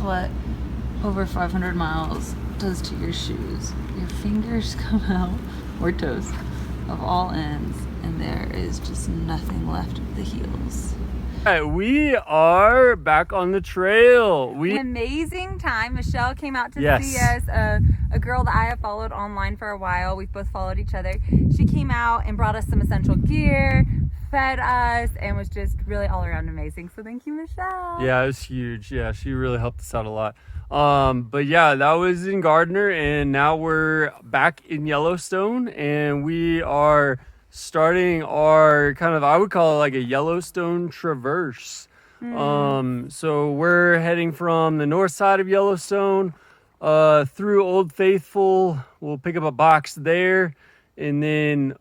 what over 500 miles does to your shoes. Your fingers come out, or toes, of all ends, and there is just nothing left of the heels. All right, we are back on the trail. An amazing time. Michelle came out to see us, a girl that I have followed online for a while. We've both followed each other. She came out and brought us some essential gear, fed us, and was just really all around amazing. So thank you, Michelle. Yeah, it was huge. Yeah, she really helped us out a lot. But yeah, that was in Gardner, and now we're back in Yellowstone, and we are starting our kind of, I would call it like a Yellowstone traverse. So we're heading from the north side of Yellowstone through Old Faithful. We'll pick up a box there and then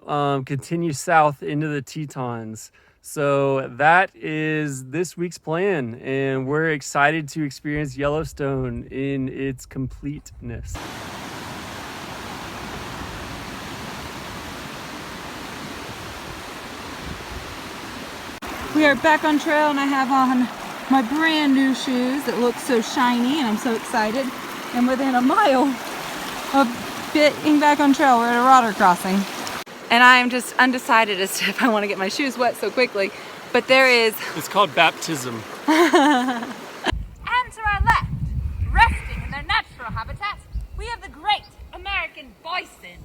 continue south into the Tetons. So that is this week's plan, and we're excited to experience Yellowstone in its completeness. We are back on trail, and I have on my brand new shoes that look so shiny, and I'm so excited. And within a mile of getting back on trail, we're at a water crossing. And I'm just undecided as to if I want to get my shoes wet so quickly. But there is... It's called baptism. And to our left, resting in their natural habitat, we have the great American bison,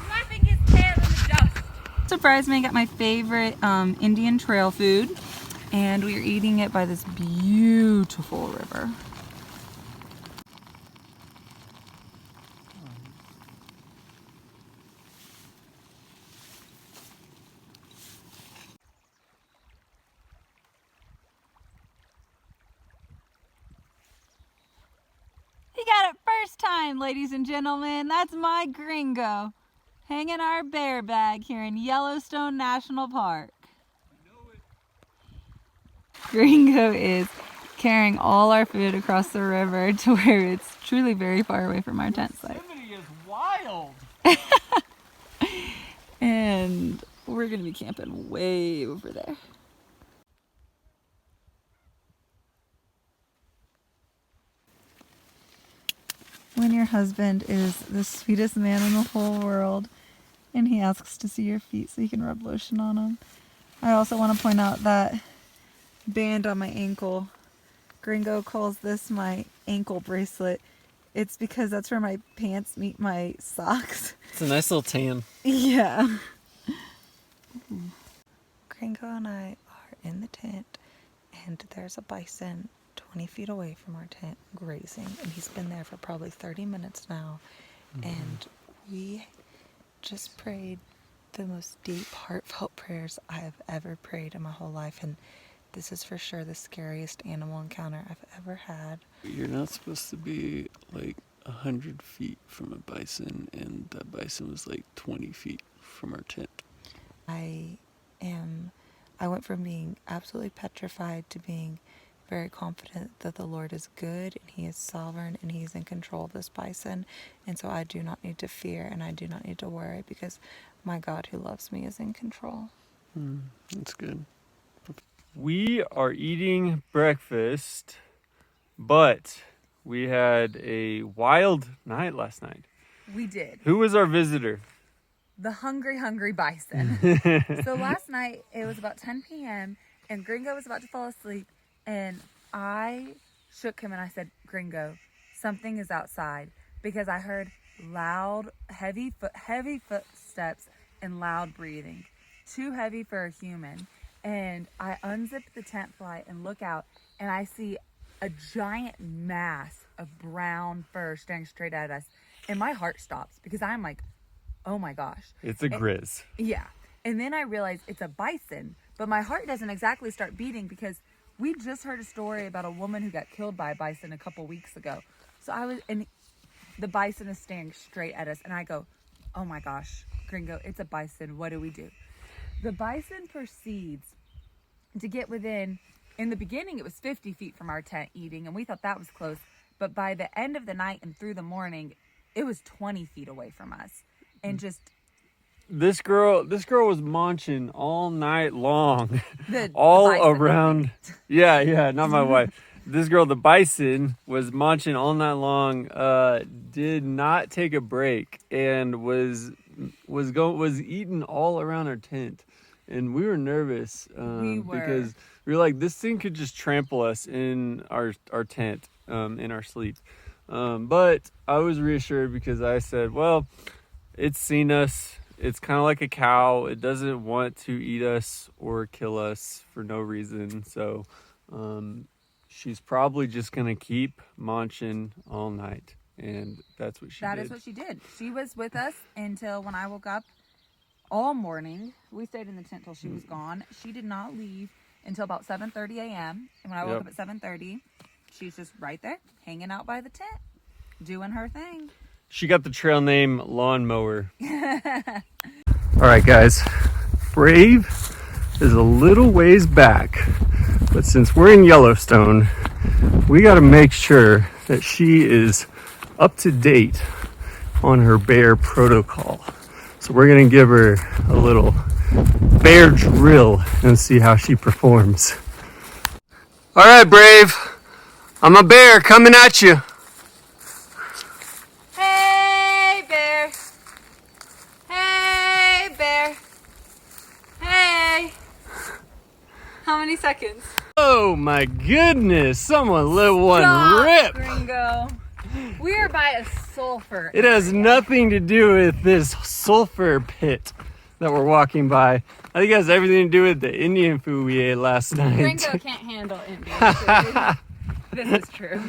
flapping his tail in the dust. Surprised me, I got my favorite Indian trail food, and we are eating it by this beautiful river. He got it first time, ladies and gentlemen. That's my Gringo, hanging our bear bag here in Yellowstone National Park. Gringo is carrying all our food across the river to where it's truly very far away from our tent site. Yosemite is wild. And we're gonna be camping way over there. When your husband is the sweetest man in the whole world and he asks to see your feet so you can rub lotion on them. I also want to point out that band on my ankle. Gringo calls this my ankle bracelet. It's because that's where my pants meet my socks. It's a nice little tan. Yeah. Gringo and I are in the tent, and there's a bison 20 feet away from our tent grazing, and he's been there for probably 30 minutes now. And we just prayed the most deep, heartfelt prayers I have ever prayed in my whole life, and this is for sure the scariest animal encounter I've ever had. You're not supposed to be like 100 feet from a bison, and that bison was like 20 feet from our tent. I went from being absolutely petrified to being very confident that the Lord is good and He is sovereign and He's in control of this bison. And so I do not need to fear and I do not need to worry because my God who loves me is in control. That's good. We are eating breakfast, but we had a wild night last night. We did. Who was our visitor? The hungry bison. So last night it was about 10 p.m. and Gringo was about to fall asleep, and I shook him and I said, Gringo, something is outside, because I heard loud, heavy footsteps and loud breathing. Too heavy for a human. And I unzip the tent fly and look out, and I see a giant mass of brown fur staring straight at us. And my heart stops because I'm like, oh my gosh. It's a grizz. Yeah. And then I realize it's a bison, but my heart doesn't exactly start beating because we just heard a story about a woman who got killed by a bison a couple weeks ago. And the bison is staring straight at us, and I go, oh my gosh, Gringo, it's a bison. What do we do? The bison proceeds to get within, in the beginning it was 50 feet from our tent eating, and we thought that was close. But by the end of the night and through the morning, it was 20 feet away from us. And just... This girl was munching all night long. The all bison around. Yeah, not my wife. this girl, the bison, was munching all night long, did not take a break, and was eating all around our tent. And we were nervous because we were like, this thing could just trample us in our tent, in our sleep. But I was reassured because I said, well, it's seen us. It's kind of like a cow. It doesn't want to eat us or kill us for no reason. So she's probably just going to keep munching all night. And that's what she did. That is what she did. She was with us until when I woke up all morning. We stayed in the tent till she was gone. She did not leave until about 7:30 a.m. And when I woke up at 7:30, she's just right there, hanging out by the tent, doing her thing. She got the trail name Lawnmower. All right, guys. Brave is a little ways back, but since we're in Yellowstone, we got to make sure that she is up to date on her bear protocol. So we're going to give her a little bear drill and see how she performs. All right, Brave. I'm a bear coming at you. Hey, bear. Hey, bear. Hey. How many seconds? Oh my goodness, someone let one Stop, rip. Gringo. We are by a sulfur. It has nothing to do with this sulfur pit that we're walking by. I think it has everything to do with the Indian food we ate last night. Gringo can't handle Indian food. This is true.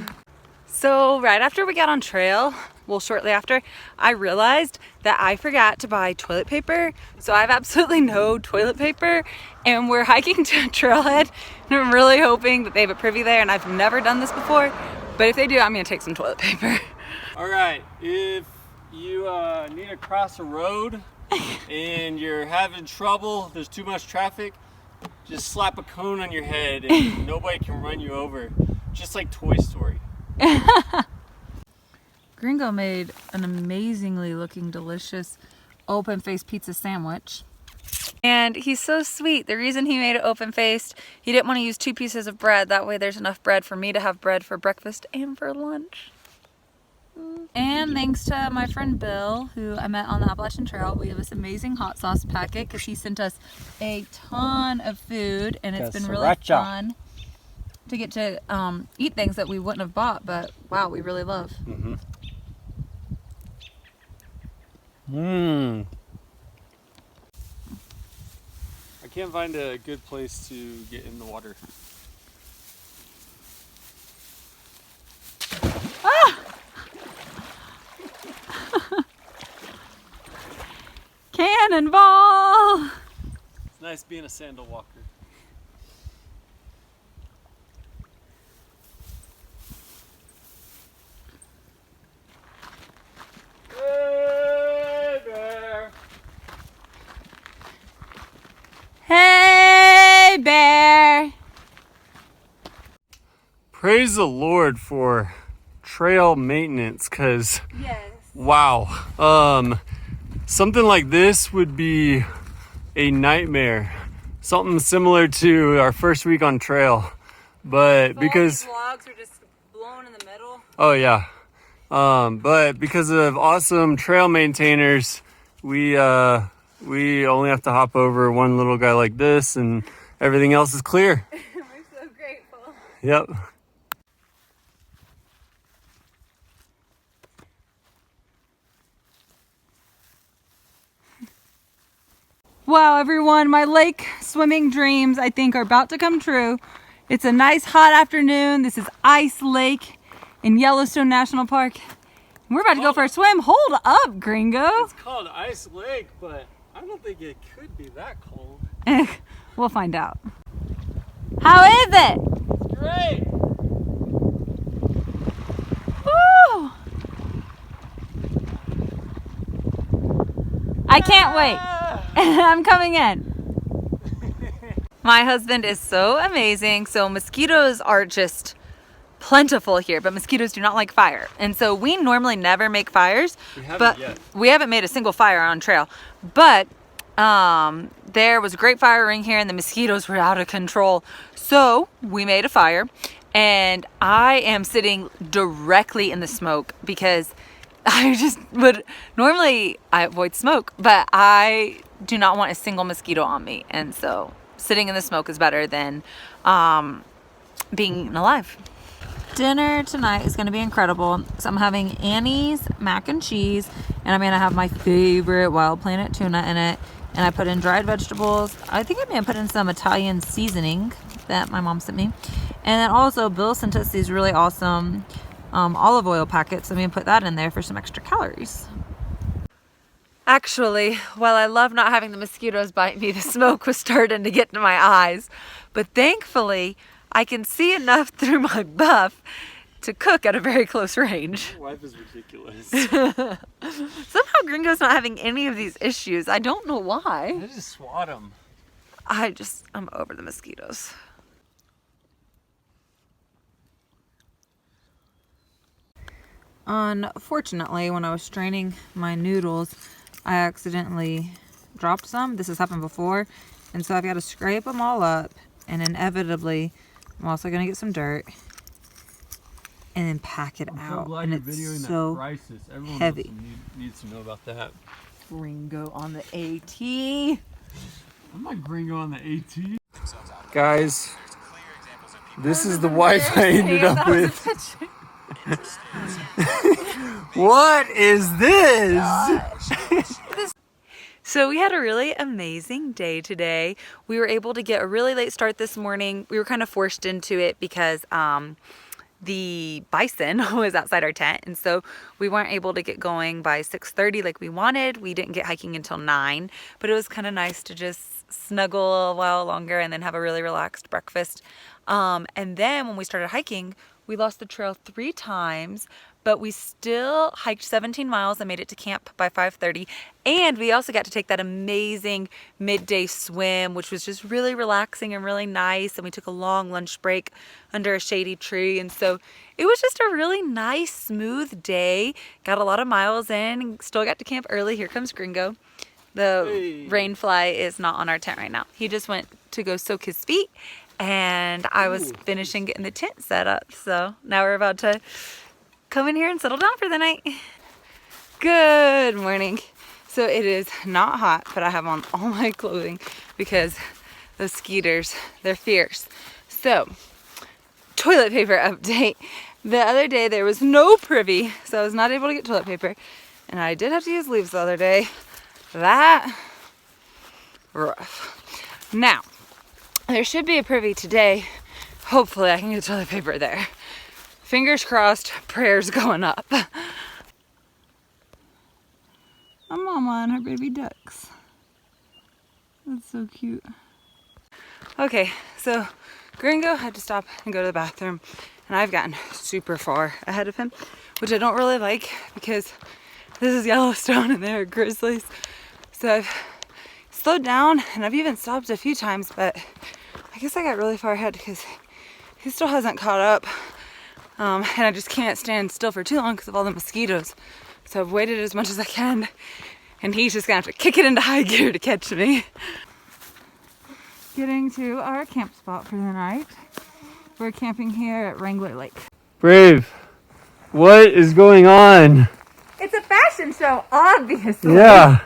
So right after we got on trail, well, shortly after, I realized that I forgot to buy toilet paper. So I have absolutely no toilet paper, and we're hiking to a trailhead, and I'm really hoping that they have a privy there, and I've never done this before, but if they do, I'm gonna take some toilet paper. All right, if you need to cross a road and you're having trouble, there's too much traffic, just slap a cone on your head and nobody can run you over. Just like Toy Story. Gringo made an amazingly looking, delicious open-faced pizza sandwich. And he's so sweet. The reason he made it open-faced, he didn't want to use 2 pieces of bread. That way there's enough bread for me to have bread for breakfast and for lunch. And thanks to my friend Bill, who I met on the Appalachian Trail, we have this amazing hot sauce packet because he sent us a ton of food, and it's been really fun to get to eat things that we wouldn't have bought, but wow, we really love. I can't find a good place to get in the water. Cannonball! It's nice being a sandal walker. Hey bear! Hey, bear! Praise the Lord for trail maintenance, cause Yes. wow, something like this would be a nightmare. Something similar to our first week on trail, but because vlogs are just blown in the middle. oh yeah, but because of awesome trail maintainers, we only have to hop over one little guy like this, and everything else is clear. We're so grateful. Yep. Wow, everyone, my lake swimming dreams, I think, are about to come true. It's a nice hot afternoon. This is Ice Lake in Yellowstone National Park. We're about to go for a swim. Hold up, Gringo. It's called Ice Lake, but I don't think it could be that cold. We'll find out. How is it? It's great. Woo! I can't wait. I'm coming in. My husband is so amazing. So mosquitoes are just plentiful here, but mosquitoes do not like fire. And so we normally never make fires, we haven't made a single fire on trail. But there was a great fire ring here and the mosquitoes were out of control. So we made a fire and I am sitting directly in the smoke because I just would normally I avoid smoke, but I do not want a single mosquito on me, and so sitting in the smoke is better than being eaten alive. Dinner tonight is going to be incredible. So I'm having Annie's mac and cheese, and I'm going to have my favorite Wild Planet tuna in it. And I put in dried vegetables. I think I may have put in some Italian seasoning that my mom sent me. And then also Bill sent us these really awesome olive oil packets. I'm going to put that in there for some extra calories. Actually, while I love not having the mosquitoes bite me, the smoke was starting to get to my eyes. But thankfully, I can see enough through my buff to cook at a very close range. Your wife is ridiculous. Somehow Gringo's not having any of these issues. I don't know why. I just swat him. I'm over the mosquitoes. Unfortunately, when I was straining my noodles, I accidentally dropped some. This has happened before. And so I've got to scrape them all up, and inevitably I'm also going to get some dirt and then pack it out. So glad and you're it's videoing so that crisis. Everyone heavy. needs to know about that. Gringo on the AT. I'm not Gringo on the AT. Guys, this is the wife I ended up with. What is this? So we had a really amazing day today. We were able to get a really late start this morning. We were kind of forced into it because the bison was outside our tent, and so we weren't able to get going by 6:30 like we wanted. We didn't get hiking until 9, but it was kind of nice to just snuggle a while longer and then have a really relaxed breakfast. And then when we started hiking, we lost the trail 3 times, but we still hiked 17 miles and made it to camp by 5:30. And we also got to take that amazing midday swim, which was just really relaxing and really nice. And we took a long lunch break under a shady tree. And so it was just a really nice, smooth day. Got a lot of miles in and still got to camp early. Here comes Gringo. The rainfly is not on our tent right now. He just went to go soak his feet, and I was finishing getting the tent set up. So now we're about to come in here and settle down for the night. Good morning. So it is not hot, but I have on all my clothing because those skeeters, they're fierce. So, toilet paper update. The other day there was no privy, so I was not able to get toilet paper. And I did have to use leaves the other day. That, rough. Now, there should be a privy today. Hopefully I can get toilet paper there. Fingers crossed, prayers going up. A mama and her baby ducks. That's so cute. Okay, so Gringo had to stop and go to the bathroom, and I've gotten super far ahead of him, which I don't really like because this is Yellowstone and there are grizzlies. So I've slowed down, and I've even stopped a few times, but I guess I got really far ahead because he still hasn't caught up. And I just can't stand still for too long because of all the mosquitoes. So I've waited as much as I can, and he's just gonna have to kick it into high gear to catch me. Getting to our camp spot for the night. We're camping here at Wrangler Lake. Brave, what is going on? It's a fashion show, obviously. Yeah,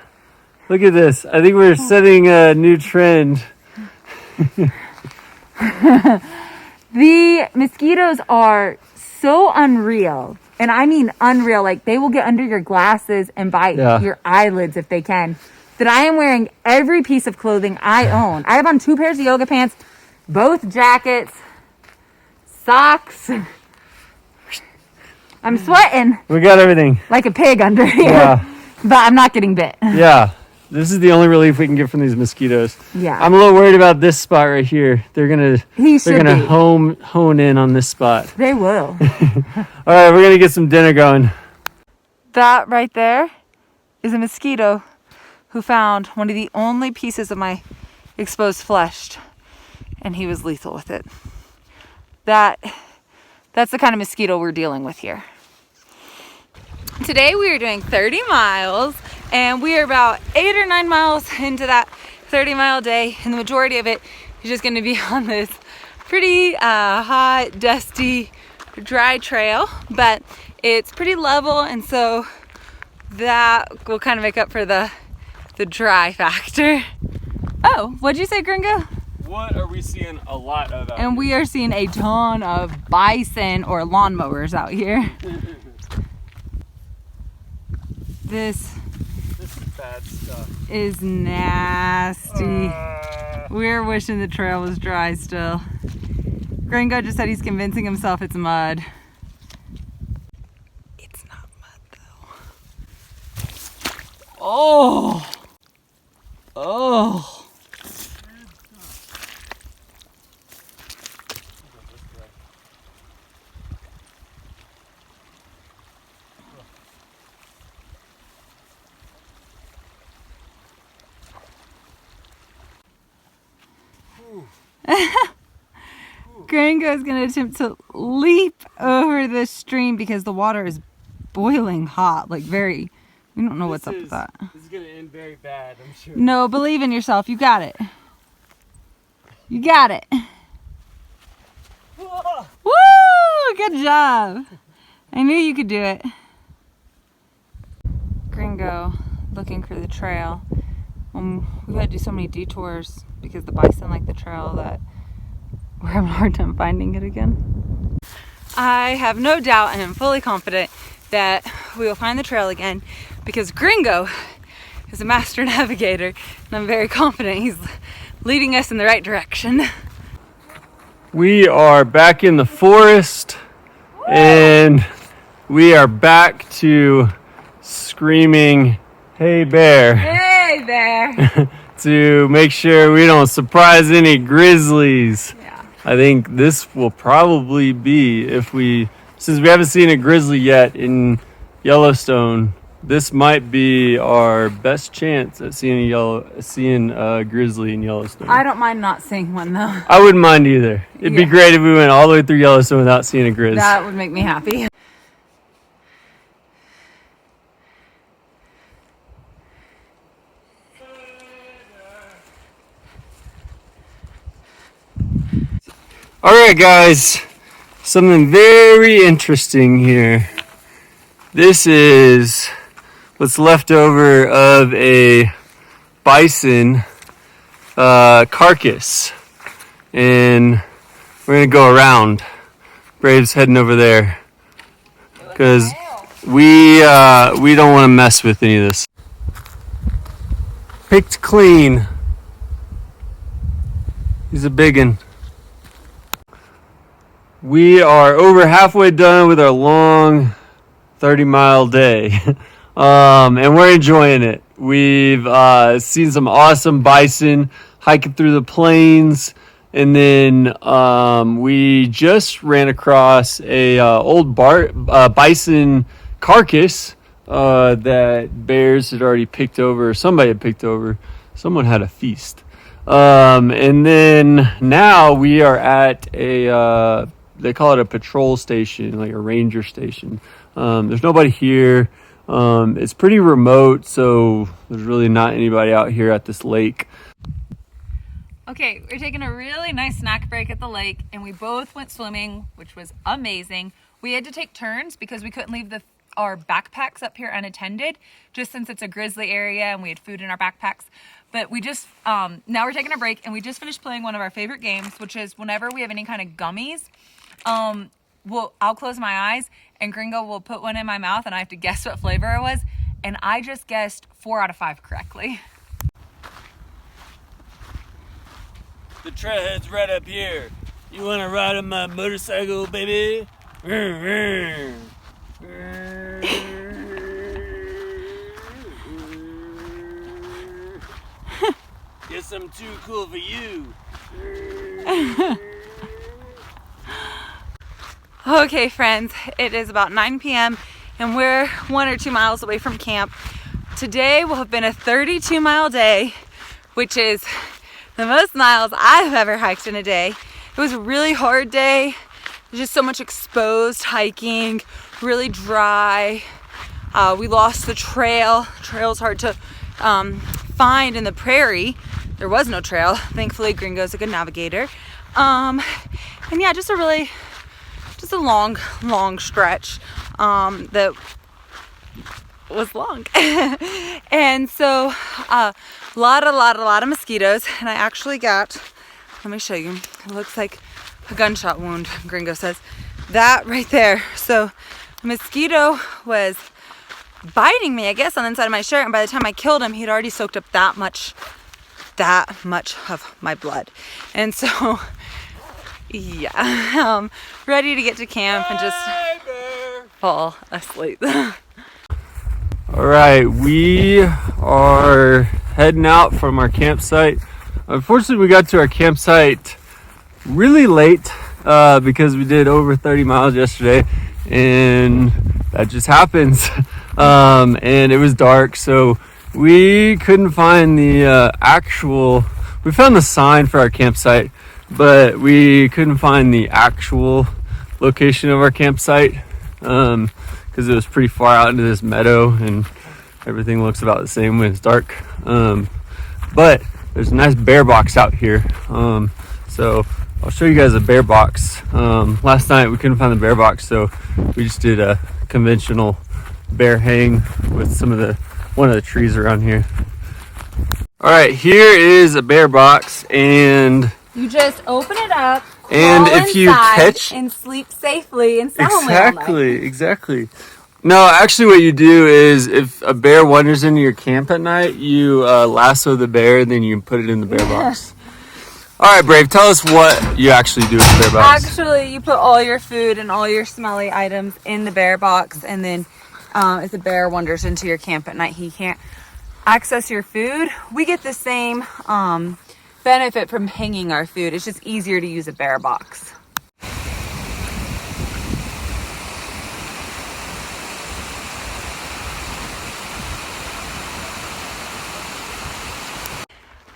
look at this. I think we're setting a new trend. The mosquitoes are so unreal. And I mean unreal. Like, they will get under your glasses and bite your eyelids if they can. That I am wearing every piece of clothing I own. I have on 2 pairs of yoga pants, both jackets, socks. I'm sweating. We got everything. Like a pig under here. Yeah. But I'm not getting bit. Yeah. This is the only relief we can get from these mosquitoes. Yeah. I'm a little worried about this spot right here. They're gonna hone in on this spot. They will. All right, we're gonna get some dinner going. That right there is a mosquito who found one of the only pieces of my exposed flesh, and he was lethal with it. That's the kind of mosquito we're dealing with here. Today we are doing 30 miles, and we are about 8 or 9 miles into that 30-mile day, and the majority of it is just going to be on this pretty hot, dusty, dry trail, but it's pretty level, and so that will kind of make up for the dry factor. Oh, what'd you say, Gringo? What are we seeing a lot of out And here? we are seeing a ton of bison or lawnmowers out here. This This is bad stuff. is nasty. We're wishing the trail was dry still. Gringo just said he's convincing himself it's mud. It's not mud though. Oh! Oh! Gringo is going to attempt to leap over the stream because the water is boiling hot, like very, we don't know what's up with that. This is gonna end very bad, I'm sure. No, believe in yourself. You got it. You got it. Woo! Good job. I knew you could do it. Gringo looking for the trail. We've had to do so many detours because the bison like the trail that we're having a hard time finding it again. I have no doubt and am fully confident that we will find the trail again because Gringo is a master navigator and I'm very confident he's leading us in the right direction. We are back in the forest and we are back to screaming, "Hey bear," Hey there! to make sure we don't surprise any grizzlies. Yeah. I think this will probably be, since we haven't seen a grizzly yet in Yellowstone, this might be our best chance at seeing a grizzly in Yellowstone. I don't mind not seeing one though. I wouldn't mind either. It'd be Yeah. great if we went all the way through Yellowstone without seeing a grizz. That would make me happy. All right, guys, something very interesting here. This is what's left over of a bison carcass, and we're gonna go around. Brave's heading over there because we don't want to mess with any of this. Picked clean. He's a biggin. We are over halfway done with our long 30-mile day, and we're enjoying it. We've seen some awesome bison hiking through the plains, and then we just ran across a old bison carcass that bears had already picked over. Somebody had picked over. Someone had a feast. And then now we are at a they call it a patrol station, like a ranger station. There's nobody here. It's pretty remote, so there's really not anybody out here at this lake. Okay, we're taking a really nice snack break at the lake and we both went swimming, which was amazing. We had to take turns because we couldn't leave our backpacks up here unattended, just since it's a grizzly area and we had food in our backpacks. But we just, now we're taking a break and we just finished playing one of our favorite games, which is whenever we have any kind of gummies, I'll close my eyes and Gringo will put one in my mouth and I have to guess what flavor it was. And I just guessed 4 out of 5 correctly. The trailhead's right up here. You want to ride on my motorcycle, baby? Guess I'm too cool for you. Okay, friends, it is about 9 p.m. and we're 1 or 2 miles away from camp. Today will have been a 32-mile day, which is the most miles I've ever hiked in a day. It was a really hard day. There's just so much exposed hiking, really dry. We lost the trail. The trail's hard to find in the prairie. There was no trail. Thankfully, Gringo's a good navigator. And yeah, just a long stretch that was long. And so a lot of mosquitoes, and I actually got, let me show you, it looks like a gunshot wound, Gringo says, that right there. So a mosquito was biting me, I guess, on the inside of my shirt, and by the time I killed him, he'd already soaked up that much of my blood. And so yeah, ready to get to camp and just fall asleep. All right, we are heading out from our campsite. Unfortunately, we got to our campsite really late because we did over 30 miles yesterday, and that just happens. And it was dark, so we couldn't find the we found the sign for our campsite, but we couldn't find the actual location of our campsite because it was pretty far out into this meadow, and everything looks about the same when it's dark. But there's a nice bear box out here, so I'll show you guys a bear box. Last night we couldn't find the bear box, so we just did a conventional bear hang with one of the trees around here. All right, here is a bear box, and You just open it up, and crawl if you inside, catch and sleep safely and soundly all night. exactly. No, actually, what you do is if a bear wanders into your camp at night, you lasso the bear, and then you put it in the bear box. All right, Brave, tell us what you actually do with the bear box. Actually, you put all your food and all your smelly items in the bear box, and then if the bear wanders into your camp at night, he can't access your food. We get the same benefit from hanging our food. It's just easier to use a bear box.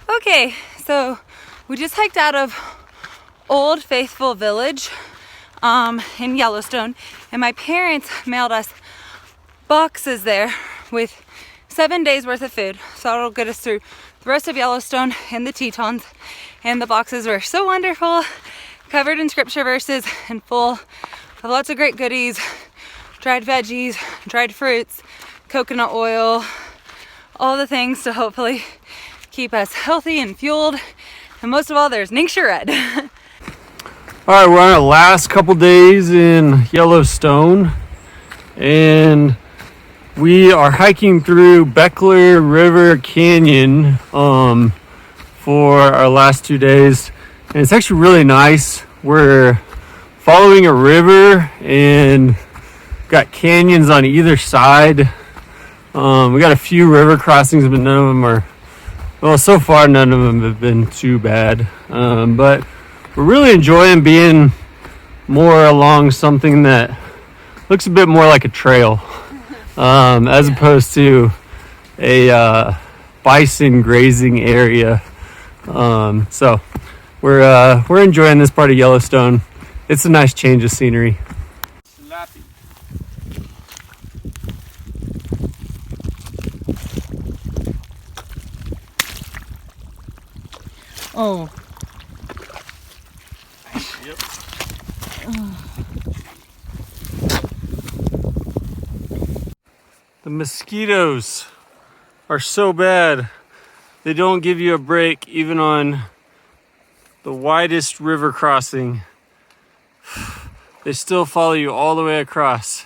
Okay, so we just hiked out of Old Faithful Village in Yellowstone, and my parents mailed us boxes there with 7 days worth of food, so it'll get us through the rest of Yellowstone and the Tetons. And the boxes were so wonderful, covered in scripture verses and full of lots of great goodies, dried veggies, dried fruits, coconut oil, all the things to hopefully keep us healthy and fueled. And most of all, there's Ningxia Red. All right, we're on our last couple days in Yellowstone, and we are hiking through Beckler River Canyon for our last 2 days, and it's actually really nice. We're following a river and got canyons on either side. We got a few river crossings, but none of them are, well, so far none of them have been too bad, but we're really enjoying being more along something that looks a bit more like a trail, as opposed to a bison grazing area. So we're enjoying this part of Yellowstone. It's a nice change of scenery. Oh. Yep. The mosquitoes are so bad. They don't give you a break even on the widest river crossing. They still follow you all the way across.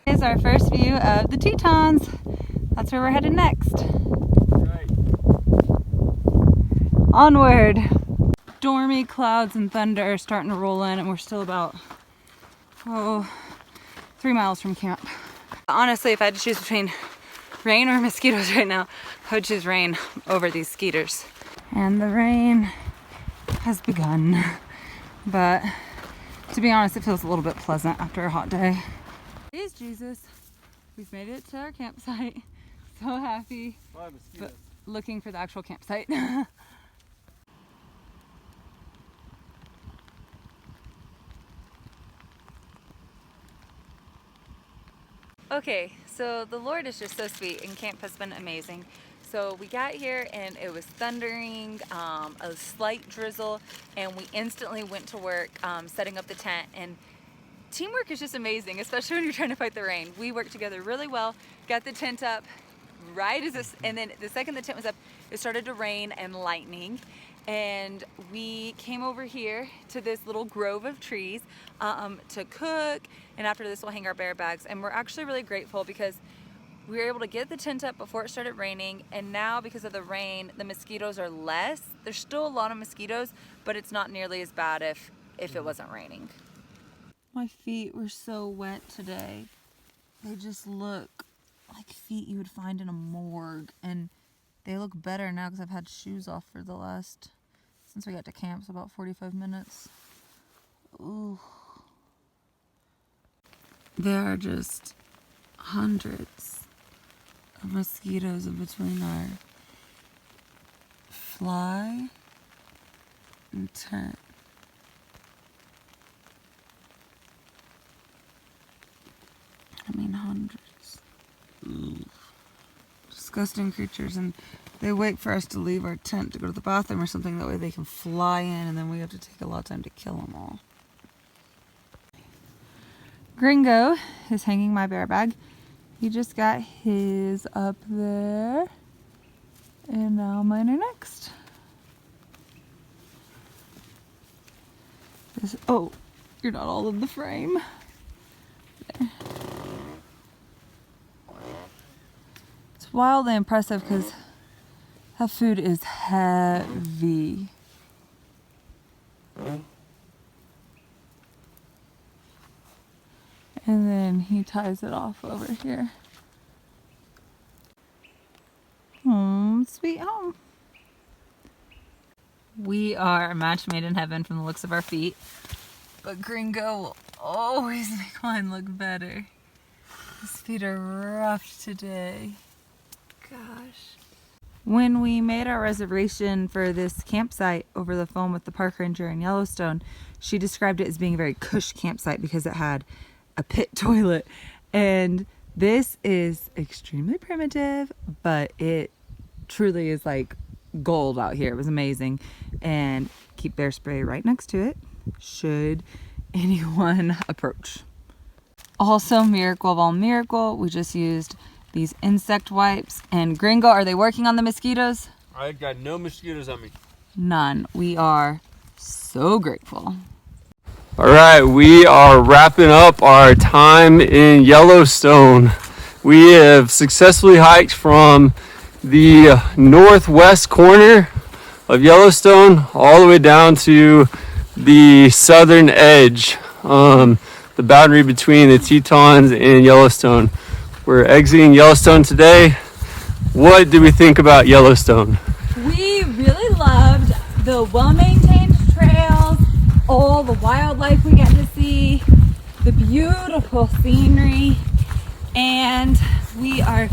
Here's our first view of the Tetons. That's where we're headed next. Right. Onward. Stormy clouds and thunder are starting to roll in, and we're still about 3 miles from camp. Honestly, if I had to choose between rain or mosquitoes right now, I would choose rain over these skeeters. And the rain has begun, but to be honest, it feels a little bit pleasant after a hot day. Praise Jesus, we've made it to our campsite. So happy, but looking for the actual campsite. Okay, so the Lord is just so sweet, and camp has been amazing. So we got here and it was thundering, a slight drizzle, and we instantly went to work setting up the tent. And teamwork is just amazing, especially when you're trying to fight the rain. We worked together really well, got the tent up right as this, and then the second the tent was up, it started to rain and lightning. And we came over here to this little grove of trees to cook, and after this we'll hang our bear bags. And we're actually really grateful because we were able to get the tent up before it started raining, and now because of the rain, the mosquitoes are less. There's still a lot of mosquitoes, but it's not nearly as bad if it wasn't raining. My feet were so wet today. They just look like feet you would find in a morgue, and they look better now because I've had shoes off for the last, since we got to camp, so about 45 minutes. Ooh. There are just hundreds of mosquitoes in between our fly and tent. I mean, hundreds. Disgusting creatures, and they wait for us to leave our tent to go to the bathroom or something. That way they can fly in, and then we have to take a lot of time to kill them all. Gringo is hanging my bear bag. He just got his up there, and now mine are next. Oh, you're not all in the frame. There. It's wildly impressive because that food is heavy. And then he ties it off over here. Home, sweet home. We are a match made in heaven from the looks of our feet. But Gringo will always make mine look better. His feet are rough today. Gosh. When we made our reservation for this campsite over the phone with the park ranger in Yellowstone, she described it as being a very cush campsite because it had a pit toilet. And this is extremely primitive, but it truly is like gold out here. It was amazing. And keep bear spray right next to it should anyone approach. Also, miracle of all miracle, we just used these insect wipes. And Gringo, are they working on the mosquitoes? I got no mosquitoes on me. None. We are so grateful. All right, we are wrapping up our time in Yellowstone. We have successfully hiked from the northwest corner of Yellowstone all the way down to the southern edge, the boundary between the Tetons and Yellowstone. We're exiting Yellowstone today. What did we think about Yellowstone? We really loved the well-maintained trails, all the wildlife we got to see, the beautiful scenery, and we are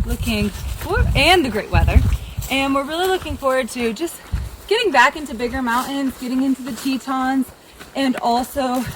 looking for, and the great weather, and we're really looking forward to just getting back into bigger mountains, getting into the Tetons, and also